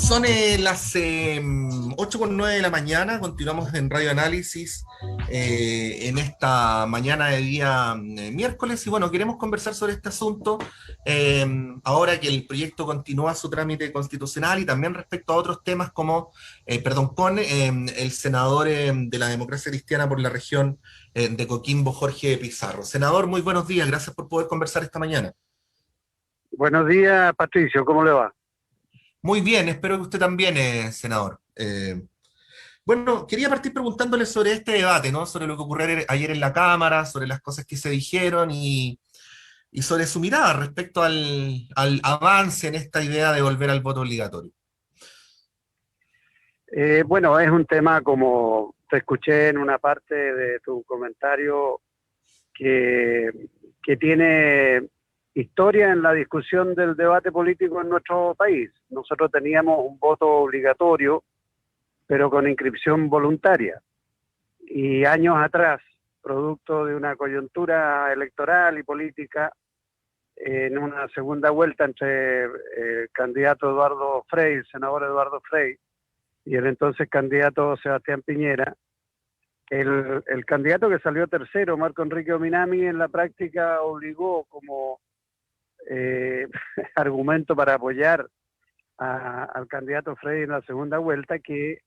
Son las 8:09 de la mañana, continuamos en Radio Análisis en esta mañana de día miércoles y bueno, queremos conversar sobre este asunto ahora que el proyecto continúa su trámite constitucional y también respecto a otros temas como, con el senador de la Democracia Cristiana por la región de Coquimbo, Jorge Pizarro. Senador, muy buenos días, gracias por poder conversar esta mañana. Buenos días, Patricio, ¿cómo le va? Muy bien, espero que usted también, senador. Bueno, quería partir preguntándole sobre este debate, ¿no? Sobre lo que ocurrió ayer en la Cámara, sobre las cosas que se dijeron y sobre su mirada respecto al avance en esta idea de volver al voto obligatorio. Bueno, es un tema, como te escuché en una parte de tu comentario, que, que tiene historia en la discusión del debate político en nuestro país. Nosotros teníamos un voto obligatorio, pero con inscripción voluntaria. Y años atrás, producto de una coyuntura electoral y política, en una segunda vuelta entre el candidato Eduardo Frei, el senador Eduardo Frei, y el entonces candidato Sebastián Piñera, el candidato que salió tercero, Marco Enrique Ominami, en la práctica obligó como argumento para apoyar al candidato Frei en la segunda vuelta que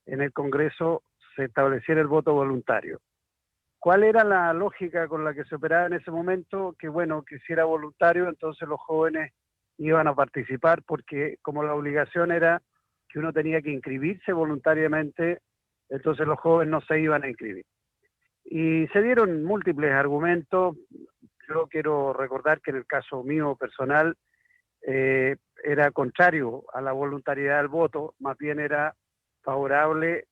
en el Congreso se estableciera el voto voluntario. ¿Cuál era la lógica con la que se operaba en ese momento? Que bueno, que si era voluntario, entonces los jóvenes iban a participar, porque como la obligación era que uno tenía que inscribirse voluntariamente, entonces los jóvenes no se iban a inscribir. Y se dieron múltiples argumentos. Yo quiero recordar que en el caso mío personal era contrario a la voluntariedad del voto, más bien era favorable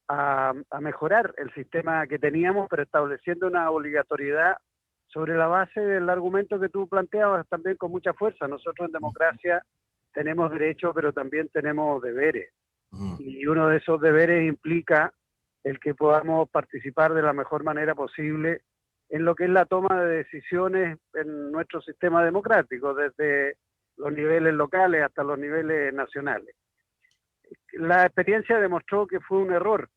a mejorar el sistema que teníamos, pero estableciendo una obligatoriedad sobre la base del argumento que tú planteabas también con mucha fuerza. Nosotros en democracia tenemos derechos, pero también tenemos deberes. Y uno de esos deberes implica el que podamos participar de la mejor manera posible en lo que es la toma de decisiones en nuestro sistema democrático, desde los niveles locales hasta los niveles nacionales. La experiencia demostró que fue un error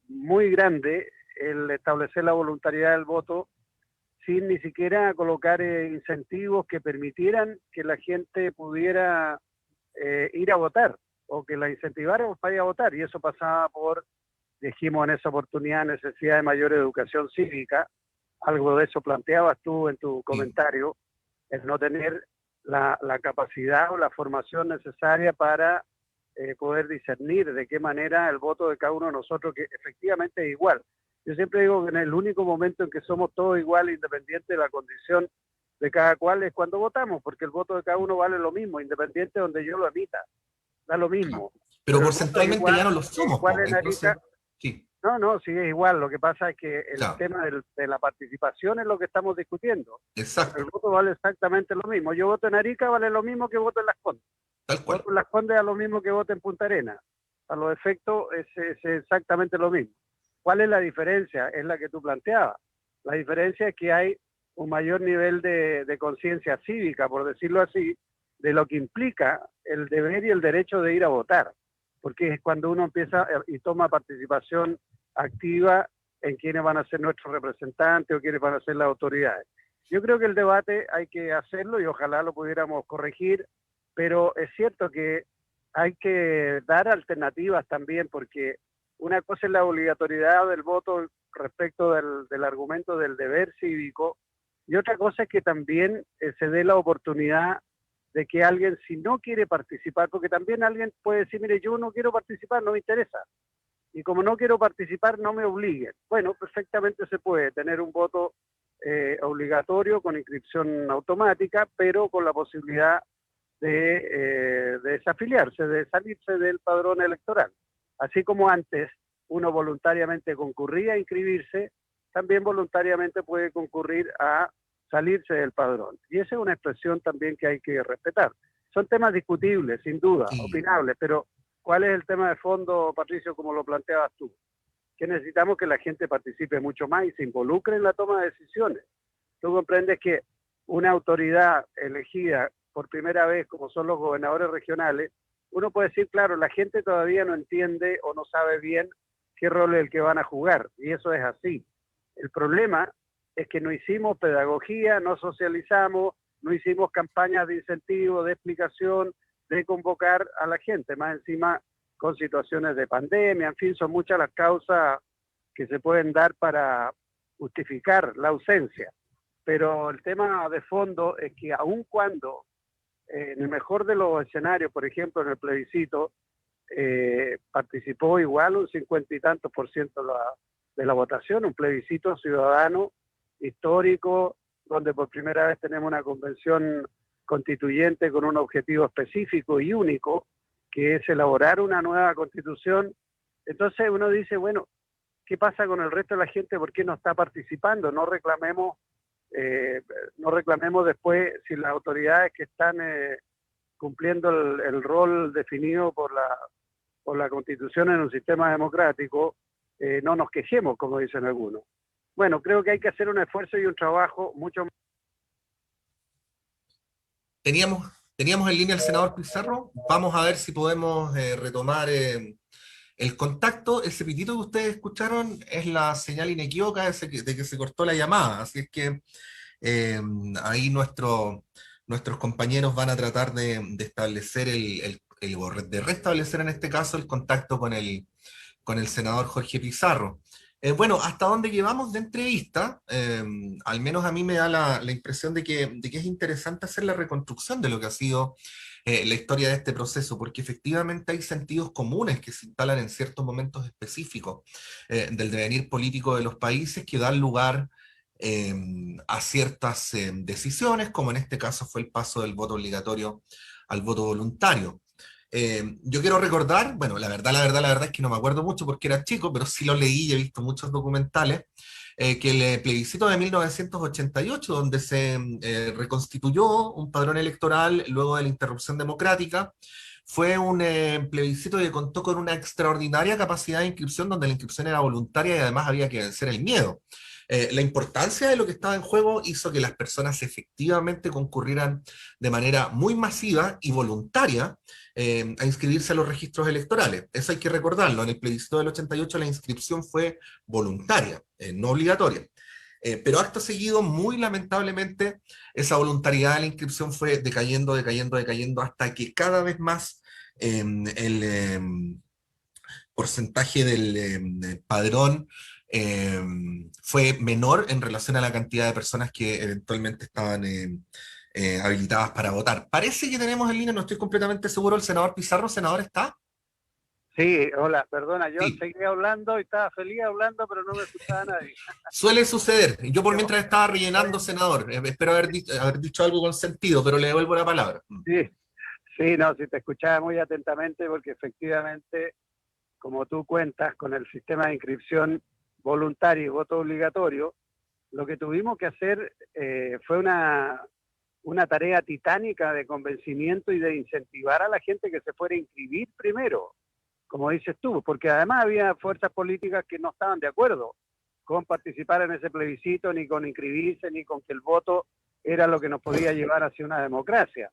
muy grande el establecer la voluntariedad del voto sin ni siquiera colocar incentivos que permitieran que la gente pudiera ir a votar o que la incentiváramos para ir a votar. Y eso pasaba por, dijimos en esa oportunidad, necesidad de mayor educación cívica. Algo de eso planteabas tú en tu comentario, el no tener la capacidad o la formación necesaria para poder discernir de qué manera el voto de cada uno de nosotros, que efectivamente es igual. Yo siempre digo que en el único momento en que somos todos iguales, independiente de la condición de cada cual, es cuando votamos, porque el voto de cada uno vale lo mismo, independiente de donde yo lo emita, da lo mismo. Pero el porcentualmente igual, ya no lo somos, igual en entonces, Arica. sí. No, sí es igual. Lo que pasa es que el Claro. tema de la participación es lo que estamos discutiendo. Exacto. El voto vale exactamente lo mismo. Yo voto en Arica, vale lo mismo que voto en Las Condes. Tal cual. Voto en Las Condes a lo mismo que voto en Punta Arenas. A los efectos es exactamente lo mismo. ¿Cuál es la diferencia? Es la que tú planteabas. La diferencia es que hay un mayor nivel de conciencia cívica, por decirlo así, de lo que implica el deber y el derecho de ir a votar. Porque es cuando uno empieza y toma participación activa en quiénes van a ser nuestros representantes o quiénes van a ser las autoridades. Yo creo que el debate hay que hacerlo y ojalá lo pudiéramos corregir, pero es cierto que hay que dar alternativas también, porque una cosa es la obligatoriedad del voto respecto del argumento del deber cívico, y otra cosa es que también se dé la oportunidad de que alguien, si no quiere participar, porque también alguien puede decir, mire, yo no quiero participar, no me interesa, y como no quiero participar, no me obliguen. Bueno, perfectamente se puede tener un voto obligatorio con inscripción automática, pero con la posibilidad de desafiliarse, de salirse del padrón electoral. Así como antes uno voluntariamente concurría a inscribirse, también voluntariamente puede concurrir a salirse del padrón. Y esa es una expresión también que hay que respetar. Son temas discutibles, sin duda, Sí. opinables, pero ¿cuál es el tema de fondo, Patricio, como lo planteabas tú? Que necesitamos que la gente participe mucho más y se involucre en la toma de decisiones. Tú comprendes que una autoridad elegida por primera vez, como son los gobernadores regionales, uno puede decir, claro, la gente todavía no entiende o no sabe bien qué rol es el que van a jugar, y eso es así. El problema es que no hicimos pedagogía, no socializamos, no hicimos campañas de incentivo, de explicación, de convocar a la gente, más encima con situaciones de pandemia, en fin, son muchas las causas que se pueden dar para justificar la ausencia. Pero el tema de fondo es que aun cuando en el mejor de los escenarios, por ejemplo, en el plebiscito, participó igual un 50 y tantos por ciento de la votación, un plebiscito ciudadano, histórico, donde por primera vez tenemos una convención constituyente con un objetivo específico y único, que es elaborar una nueva constitución. Entonces uno dice, bueno, ¿qué pasa con el resto de la gente? ¿Por qué no está participando? No reclamemos después si las autoridades que están cumpliendo el rol definido por la Constitución en un sistema democrático, no nos quejemos, como dicen algunos. Bueno, creo que hay que hacer un esfuerzo y un trabajo mucho más. Teníamos en línea al senador Pizarro. Vamos a ver si podemos retomar el contacto. Ese pitito que ustedes escucharon es la señal inequívoca de que se cortó la llamada. Así es que ahí nuestros compañeros van a tratar de establecer de restablecer en este caso el contacto con el senador Jorge Pizarro. Bueno, hasta donde llevamos de entrevista, al menos a mí me da la impresión de que es interesante hacer la reconstrucción de lo que ha sido la historia de este proceso, porque efectivamente hay sentidos comunes que se instalan en ciertos momentos específicos del devenir político de los países que dan lugar a ciertas decisiones, como en este caso fue el paso del voto obligatorio al voto voluntario. Yo quiero recordar, bueno, la verdad es que no me acuerdo mucho porque era chico, pero sí lo leí y he visto muchos documentales, que el plebiscito de 1988, donde se reconstituyó un padrón electoral luego de la interrupción democrática, fue un plebiscito que contó con una extraordinaria capacidad de inscripción, donde la inscripción era voluntaria y además había que vencer el miedo. La importancia de lo que estaba en juego hizo que las personas efectivamente concurrieran de manera muy masiva y voluntaria a inscribirse a los registros electorales. Eso hay que recordarlo. En el plebiscito del 88 la inscripción fue voluntaria, no obligatoria. Pero acto seguido, muy lamentablemente, esa voluntariedad de la inscripción fue decayendo hasta que cada vez más el porcentaje del padrón fue menor en relación a la cantidad de personas que eventualmente estaban habilitadas para votar. Parece que tenemos en línea, no estoy completamente seguro, el senador Pizarro. ¿Senador está? Sí, hola, perdona, yo Sí. seguía hablando y estaba feliz hablando, pero no me escuchaba nadie. Suele suceder. Yo por mientras estaba rellenando, senador. Espero haber dicho algo con sentido, pero le devuelvo la palabra. Sí, sí, no, sí te escuchaba muy atentamente porque efectivamente, como tú cuentas, con el sistema de inscripción voluntario y voto obligatorio, lo que tuvimos que hacer fue una tarea titánica de convencimiento y de incentivar a la gente que se fuera a inscribir primero, como dices tú, porque además había fuerzas políticas que no estaban de acuerdo con participar en ese plebiscito, ni con inscribirse, ni con que el voto era lo que nos podía llevar hacia una democracia.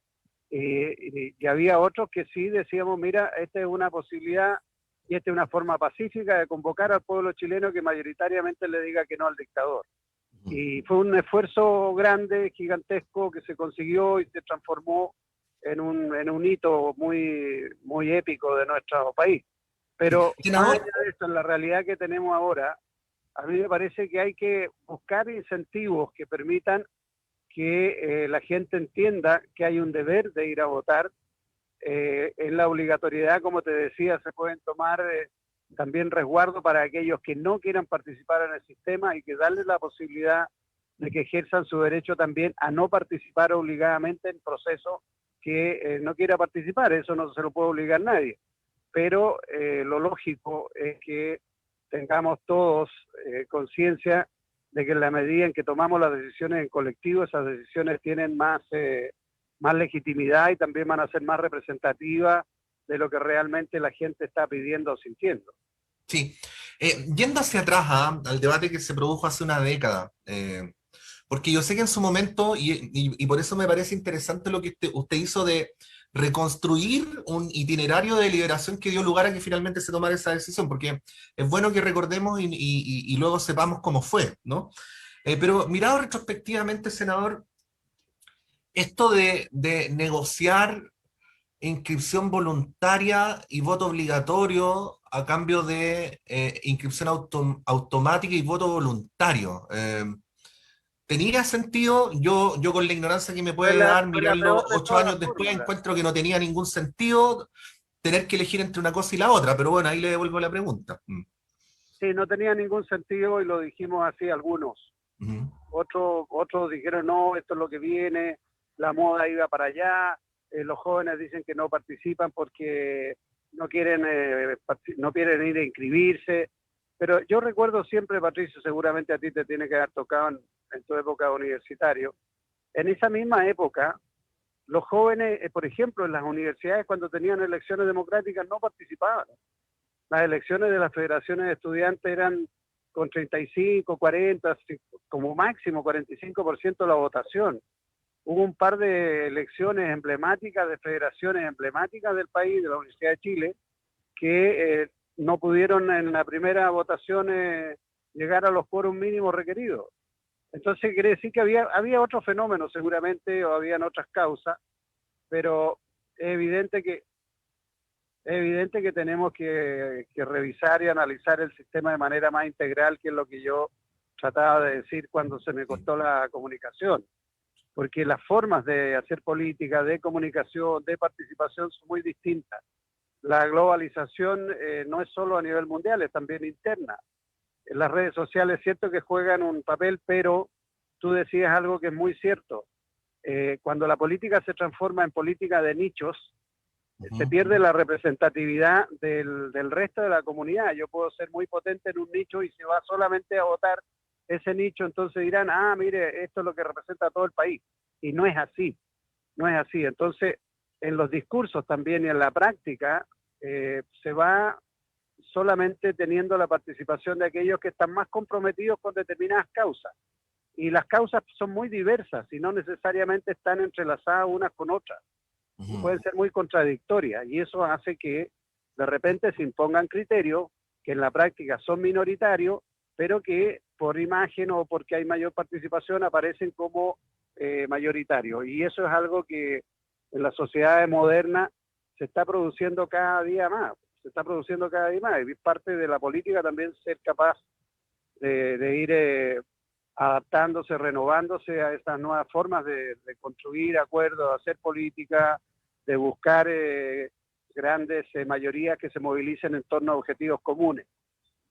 Y había otros que sí decíamos, mira, esta es una posibilidad y esta es una forma pacífica de convocar al pueblo chileno que mayoritariamente le diga que no al dictador. Y fue un esfuerzo grande, gigantesco, que se consiguió y se transformó en un hito muy, muy épico de nuestro país. Pero más allá de esto, en la realidad que tenemos ahora, a mí me parece que hay que buscar incentivos que permitan que la gente entienda que hay un deber de ir a votar. En la obligatoriedad, como te decía, se pueden tomar también resguardo para aquellos que no quieran participar en el sistema y que darles la posibilidad de que ejerzan su derecho también a no participar obligadamente en procesos que no quiera participar. Eso no se lo puede obligar nadie. Pero lo lógico es que tengamos todos conciencia de que en la medida en que tomamos las decisiones en colectivo, esas decisiones tienen más legitimidad y también van a ser más representativas de lo que realmente la gente está pidiendo o sintiendo. Sí. Yendo hacia atrás al debate que se produjo hace una década, porque yo sé que en su momento, y por eso me parece interesante lo que usted hizo de reconstruir un itinerario de deliberación que dio lugar a que finalmente se tomara esa decisión, porque es bueno que recordemos y luego sepamos cómo fue, ¿no? Pero mirado retrospectivamente, senador, esto de negociar inscripción voluntaria y voto obligatorio a cambio de inscripción automática y voto voluntario. ¿Tenía sentido? Yo con la ignorancia que me Fue puede dar, fue la mirarlo peor de 8 años todas las después, fórmulas. encuentro que no tenía ningún sentido tener que elegir entre una cosa y la otra, pero bueno, ahí le devuelvo la pregunta. Sí, no tenía ningún sentido y lo dijimos así algunos. Ujú. Otros dijeron, no, esto es lo que viene, la moda iba para allá, los jóvenes dicen que no participan porque no quieren ir a inscribirse. Pero yo recuerdo siempre, Patricio, seguramente a ti te tiene que haber tocado en tu época universitario, en esa misma época, los jóvenes, por ejemplo, en las universidades cuando tenían elecciones democráticas no participaban. Las elecciones de las federaciones de estudiantes eran con 35, 40, como máximo 45% de la votación. Hubo un par de elecciones emblemáticas, de federaciones emblemáticas del país, de la Universidad de Chile, que no pudieron en la primera votación llegar a los quórum mínimos requeridos. Entonces quiere decir que había otros fenómenos seguramente, o habían otras causas, pero es evidente que tenemos que revisar y analizar el sistema de manera más integral, que es lo que yo trataba de decir cuando se me cortó la comunicación, porque las formas de hacer política, de comunicación, de participación son muy distintas. La globalización no es solo a nivel mundial, es también interna. En las redes sociales es cierto que juegan un papel, pero tú decías algo que es muy cierto. Cuando la política se transforma en política de nichos, se pierde la representatividad del resto de la comunidad. Yo puedo ser muy potente en un nicho y se va solamente a votar ese nicho, entonces dirán, ah, mire, esto es lo que representa a todo el país. Y no es así, no es así. Entonces, en los discursos también y en la práctica, se va solamente teniendo la participación de aquellos que están más comprometidos con determinadas causas. Y las causas son muy diversas y no necesariamente están entrelazadas unas con otras. Y pueden ser muy contradictorias, y eso hace que de repente se impongan criterios que en la práctica son minoritarios, pero que por imagen o porque hay mayor participación aparecen como mayoritarios. Y eso es algo que en las sociedades modernas se está produciendo cada día más, y es parte de la política también ser capaz de ir adaptándose, renovándose a estas nuevas formas de construir acuerdos, de hacer política, de buscar grandes mayorías que se movilicen en torno a objetivos comunes.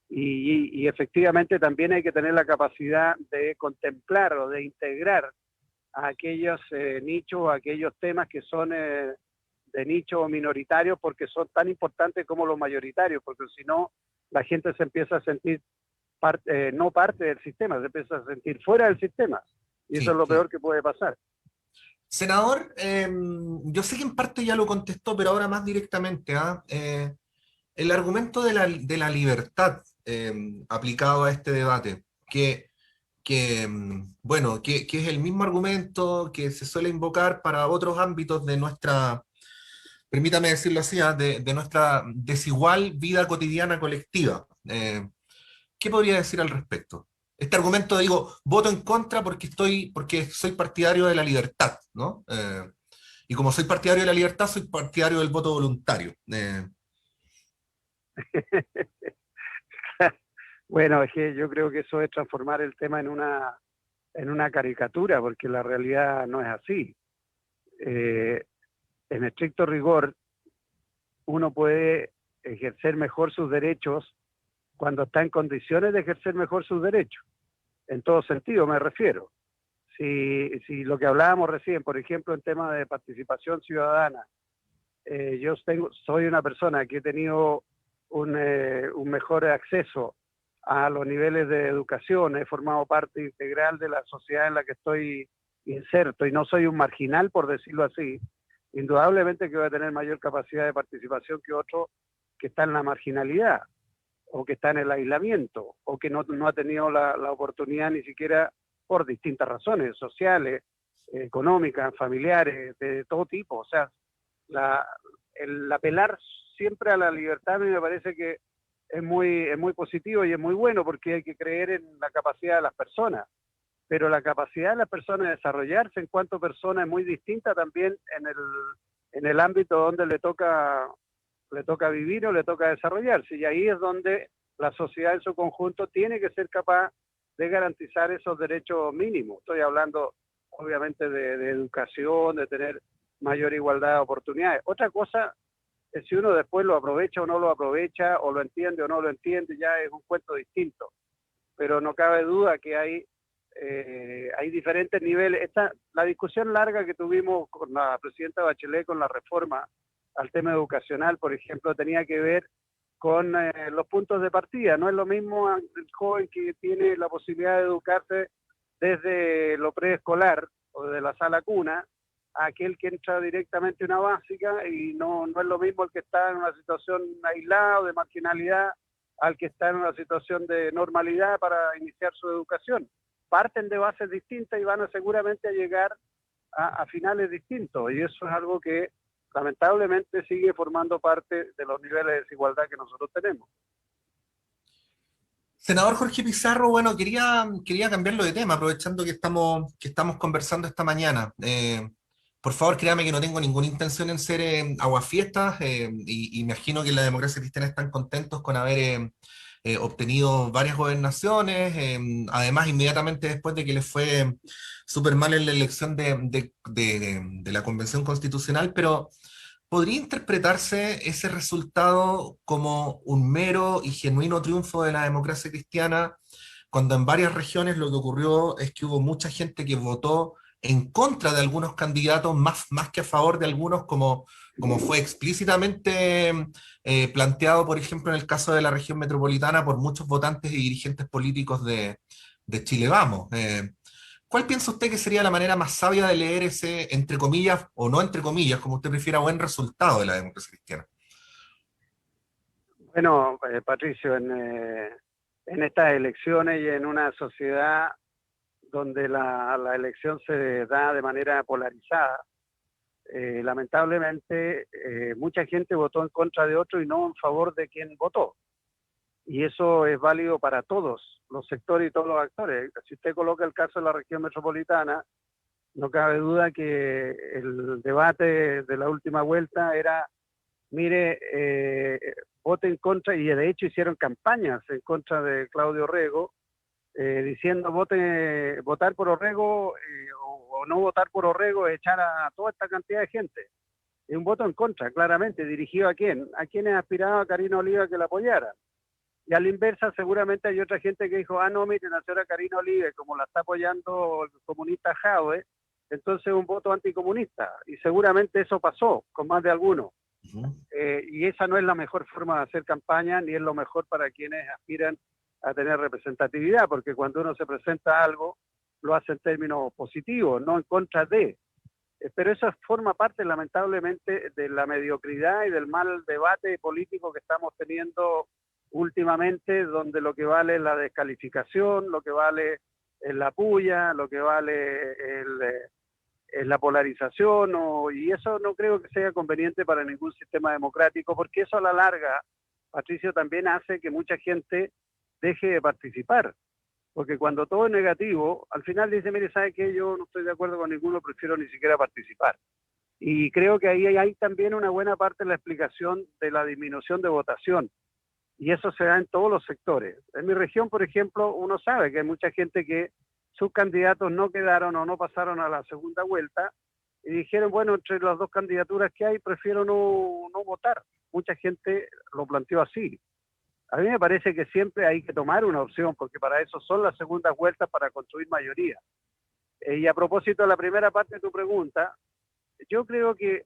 Y efectivamente también hay que tener la capacidad de contemplar o de integrar a aquellos nichos, a aquellos temas que son de nicho o minoritarios, porque son tan importantes como los mayoritarios, porque si no, la gente se empieza a sentir no parte del sistema, se empieza a sentir fuera del sistema. Y eso es lo peor que puede pasar. Senador, yo sé que en parte ya lo contestó, pero ahora más directamente. El argumento de la libertad aplicado a este debate, bueno, que es el mismo argumento que se suele invocar para otros ámbitos de nuestra, permítame decirlo así, de nuestra desigual vida cotidiana colectiva. ¿Qué podría decir al respecto? Este argumento, digo, voto en contra porque soy partidario de la libertad, ¿no? Y como soy partidario de la libertad, soy partidario del voto voluntario. Bueno, es que yo creo que eso es transformar el tema en una caricatura, porque la realidad no es así. En estricto rigor, uno puede ejercer mejor sus derechos cuando está en condiciones de ejercer mejor sus derechos. En todo sentido me refiero. Si lo que hablábamos recién, por ejemplo, en tema de participación ciudadana, yo soy una persona que he tenido un mejor acceso a los niveles de educación, he formado parte integral de la sociedad en la que estoy inserto y no soy un marginal, por decirlo así, indudablemente que voy a tener mayor capacidad de participación que otro que está en la marginalidad o que está en el aislamiento o que no ha tenido la oportunidad ni siquiera por distintas razones sociales, económicas, familiares, de todo tipo. O sea, el apelar siempre a la libertad a mí me parece que es muy positivo y es muy bueno porque hay que creer en la capacidad de las personas, pero la capacidad de las personas de desarrollarse en cuanto persona es muy distinta también en el ámbito donde le toca vivir o le toca desarrollarse, y ahí es donde la sociedad en su conjunto tiene que ser capaz de garantizar esos derechos mínimos. Estoy hablando obviamente de educación, de tener mayor igualdad de oportunidades. Otra cosa es si uno después lo aprovecha o no lo aprovecha, o lo entiende o no lo entiende, ya es un cuento distinto. Pero no cabe duda que hay diferentes niveles. La discusión larga que tuvimos con la presidenta Bachelet con la reforma al tema educacional, por ejemplo, tenía que ver con los puntos de partida. No es lo mismo el joven que tiene la posibilidad de educarse desde lo preescolar o desde la sala cuna, a aquel que entra directamente a una básica, y no es lo mismo el que está en una situación aislada o de marginalidad al que está en una situación de normalidad para iniciar su educación. Parten de bases distintas y van seguramente a llegar a finales distintos, y eso es algo que lamentablemente sigue formando parte de los niveles de desigualdad que nosotros tenemos. Senador Jorge Pizarro, bueno, quería cambiarlo de tema, aprovechando que estamos conversando esta mañana. Por favor, créame que no tengo ninguna intención en ser aguafiestas, y imagino que en la democracia cristiana están contentos con haber obtenido varias gobernaciones, además inmediatamente después de que les fue súper mal en la elección de la Convención Constitucional, pero ¿podría interpretarse ese resultado como un mero y genuino triunfo de la democracia cristiana, cuando en varias regiones lo que ocurrió es que hubo mucha gente que votó en contra de algunos candidatos, más que a favor de algunos, como fue explícitamente planteado, por ejemplo, en el caso de la región metropolitana, por muchos votantes y dirigentes políticos de Chile Vamos? ¿Cuál piensa usted que sería la manera más sabia de leer ese, entre comillas, o no entre comillas, como usted prefiera, buen resultado de la democracia cristiana? Bueno, Patricio, en estas elecciones y en una sociedad donde la elección se da de manera polarizada, lamentablemente mucha gente votó en contra de otro y no en favor de quien votó. Y eso es válido para todos los sectores y todos los actores. Si usted coloca el caso de la región metropolitana, no cabe duda que el debate de la última vuelta era, mire, vote en contra, y de hecho hicieron campañas en contra de Claudio Rego, diciendo votar por Orrego o no votar por Orrego es echar a toda esta cantidad de gente. Es un voto en contra, claramente, dirigido ¿a quién? A quienes aspiraba Karina Oliva que la apoyara. Y a la inversa, seguramente hay otra gente que dijo, no, miren, la señora Karina Oliva, como la está apoyando el comunista Jadwe, entonces es un voto anticomunista. Y seguramente eso pasó con más de algunos. Y esa no es la mejor forma de hacer campaña, ni es lo mejor para quienes aspiran a tener representatividad, porque cuando uno se presenta a algo, lo hace en términos positivos, no en contra de. Pero eso forma parte, lamentablemente, de la mediocridad y del mal debate político que estamos teniendo últimamente, donde lo que vale es la descalificación, lo que vale es la puya, lo que vale es la polarización, y eso no creo que sea conveniente para ningún sistema democrático, porque eso a la larga, Patricio, también hace que mucha gente deje de participar, porque cuando todo es negativo, al final dice, mire, ¿sabe qué? Yo no estoy de acuerdo con ninguno, prefiero ni siquiera participar. Y creo que ahí hay también una buena parte de la explicación de la disminución de votación, y eso se da en todos los sectores. En mi región, por ejemplo, uno sabe que hay mucha gente que sus candidatos no quedaron o no pasaron a la segunda vuelta, y dijeron, bueno, entre las dos candidaturas que hay, prefiero no votar. Mucha gente lo planteó así. A mí me parece que siempre hay que tomar una opción, porque para eso son las segundas vueltas, para construir mayoría. Y a propósito de la primera parte de tu pregunta, yo creo que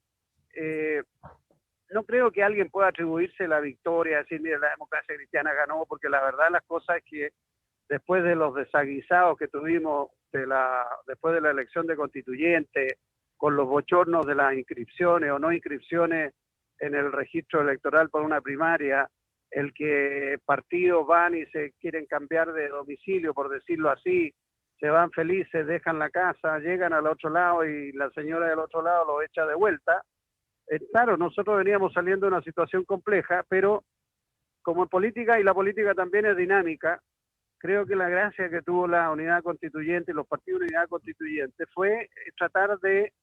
no creo que alguien pueda atribuirse la victoria, decir, mira, la democracia cristiana ganó, porque la verdad las cosas es que después de los desaguisados que tuvimos después de la elección de constituyente, con los bochornos de las inscripciones o no inscripciones en el registro electoral por una primaria, el que partidos van y se quieren cambiar de domicilio, por decirlo así, se van felices, dejan la casa, llegan al otro lado y la señora del otro lado los echa de vuelta. Claro, nosotros veníamos saliendo de una situación compleja, pero como en política, y la política también es dinámica, creo que la gracia que tuvo la unidad constituyente y los partidos de unidad constituyente fue tratar de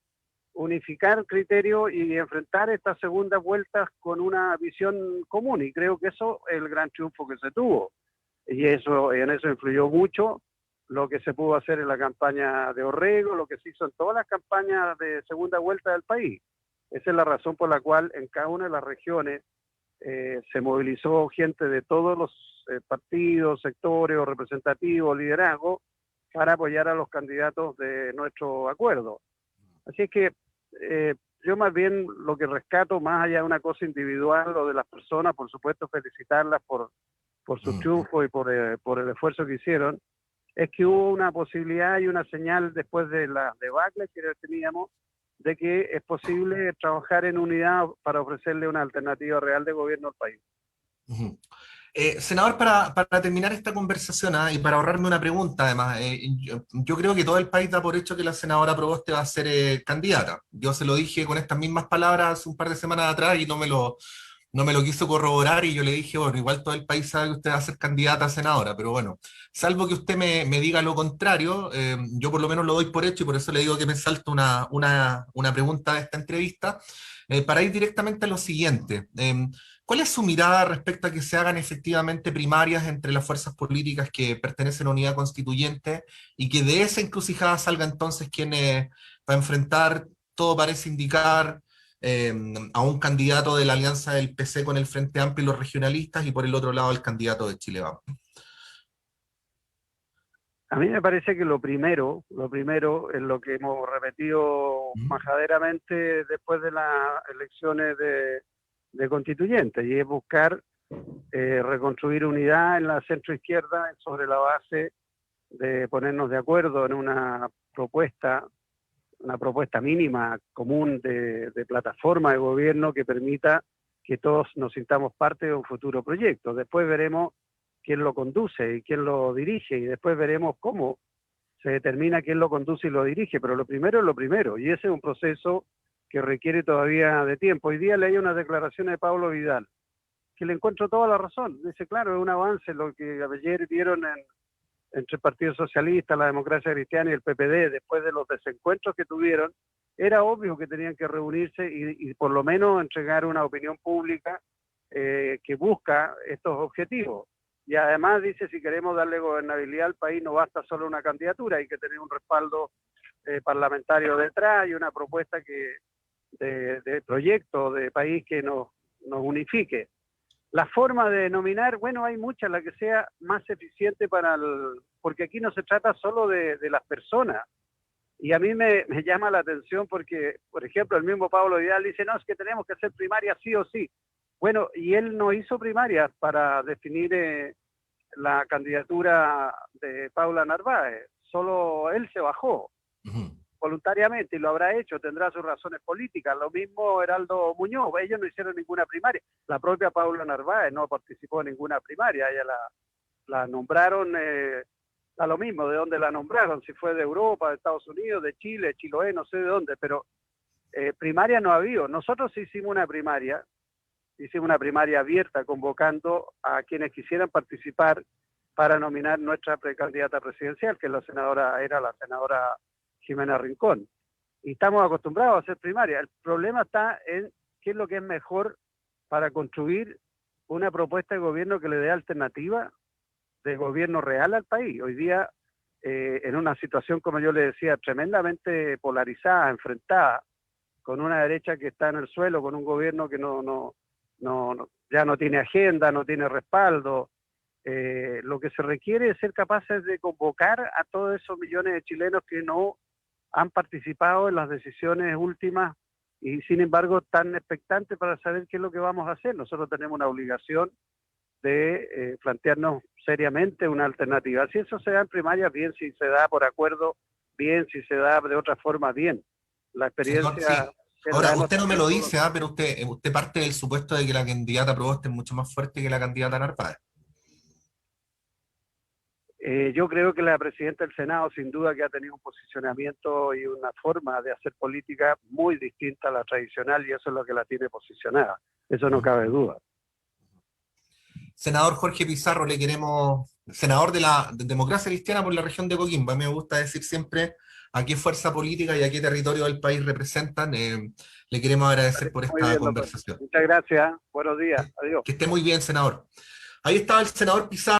unificar criterios y enfrentar estas segundas vueltas con una visión común, y creo que eso es el gran triunfo que se tuvo, y en eso influyó mucho lo que se pudo hacer en la campaña de Orrego, lo que se hizo en todas las campañas de segunda vuelta del país. Esa es la razón por la cual en cada una de las regiones se movilizó gente de todos los partidos, sectores o representativos, liderazgos, para apoyar a los candidatos de nuestro acuerdo. Así es que yo más bien lo que rescato, más allá de una cosa individual o de las personas, por supuesto felicitarlas por su triunfo y por el esfuerzo que hicieron, es que hubo una posibilidad y una señal después de la debacle que teníamos, de que es posible trabajar en unidad para ofrecerle una alternativa real de gobierno al país. Senador, para terminar esta conversación, y para ahorrarme una pregunta además, yo creo que todo el país da por hecho que la senadora Proboste va a ser candidata. Yo se lo dije con estas mismas palabras hace un par de semanas atrás y no me lo quiso corroborar, y yo le dije, bueno, igual todo el país sabe que usted va a ser candidata a senadora, pero bueno, salvo que usted me diga lo contrario, yo por lo menos lo doy por hecho, y por eso le digo que me salto una pregunta de esta entrevista, para ir directamente a lo siguiente. ¿Cuál es su mirada respecto a que se hagan efectivamente primarias entre las fuerzas políticas que pertenecen a Unidad Constituyente, y que de esa encrucijada salga entonces quien va a enfrentar, todo parece indicar, a un candidato de la alianza del PC con el Frente Amplio y los regionalistas, y por el otro lado el candidato de Chile Vamos? A mí me parece que lo primero es lo que hemos repetido majaderamente después de las elecciones de constituyentes, y es buscar reconstruir unidad en la centroizquierda sobre la base de ponernos de acuerdo en una propuesta mínima común de plataforma de gobierno que permita que todos nos sintamos parte de un futuro proyecto. Después veremos quién lo conduce y quién lo dirige, y después veremos cómo se determina quién lo conduce y lo dirige, pero lo primero es lo primero, y ese es un proceso que requiere todavía de tiempo. Hoy día leí unas declaraciones de Pablo Vidal, que le encuentro toda la razón. Dice, claro, es un avance lo que ayer vieron entre el Partido Socialista, la Democracia Cristiana y el PPD, después de los desencuentros que tuvieron. Era obvio que tenían que reunirse y por lo menos entregar una opinión pública que busca estos objetivos. Y además dice, si queremos darle gobernabilidad al país, no basta solo una candidatura, hay que tener un respaldo parlamentario detrás y una propuesta de proyecto de país que nos unifique. La forma de nominar, bueno, hay muchas, la que sea más eficiente porque aquí no se trata solo de las personas. Y a mí me llama la atención porque, por ejemplo, el mismo Pablo Vidal dice, no, es que tenemos que hacer primarias sí o sí. Bueno, y él no hizo primarias para definir la candidatura de Paula Narváez, solo él se bajó voluntariamente, y lo habrá hecho, tendrá sus razones políticas. Lo mismo Heraldo Muñoz, ellos no hicieron ninguna primaria. La propia Paula Narváez no participó en ninguna primaria, ella la nombraron, a lo mismo de dónde la nombraron, si fue de Europa, de Estados Unidos, de Chile, Chiloé, no sé de dónde, pero primaria no ha habido. Nosotros hicimos una primaria abierta, convocando a quienes quisieran participar para nominar nuestra precandidata presidencial, que era la senadora Jimena Rincón. Y estamos acostumbrados a hacer primaria. El problema está en qué es lo que es mejor para construir una propuesta de gobierno que le dé alternativa de gobierno real al país. Hoy día, en una situación, como yo le decía, tremendamente polarizada, enfrentada, con una derecha que está en el suelo, con un gobierno que ya no tiene agenda, no tiene respaldo. Lo que se requiere es ser capaces de convocar a todos esos millones de chilenos que no han participado en las decisiones últimas y sin embargo están expectantes para saber qué es lo que vamos a hacer. Nosotros tenemos una obligación de plantearnos seriamente una alternativa. Si eso se da en primarias, bien; si se da por acuerdo, bien; si se da de otra forma, bien. La experiencia... Señor, sí. Ahora, usted no me lo dice, pero usted parte del supuesto de que la candidata Proboste es mucho más fuerte que la candidata Narváez. Yo creo que la presidenta del Senado sin duda que ha tenido un posicionamiento y una forma de hacer política muy distinta a la tradicional y eso es lo que la tiene posicionada. Eso no cabe duda. Senador Jorge Pizarro, le queremos, senador de la Democracia Cristiana por la región de Coquimbo. A mí me gusta decir siempre a qué fuerza política y a qué territorio del país representan. Le queremos agradecer por Muy esta bien, doctor. conversación. Muchas gracias. Buenos días. Adiós. Que esté muy bien, senador. Ahí estaba el senador Pizarro.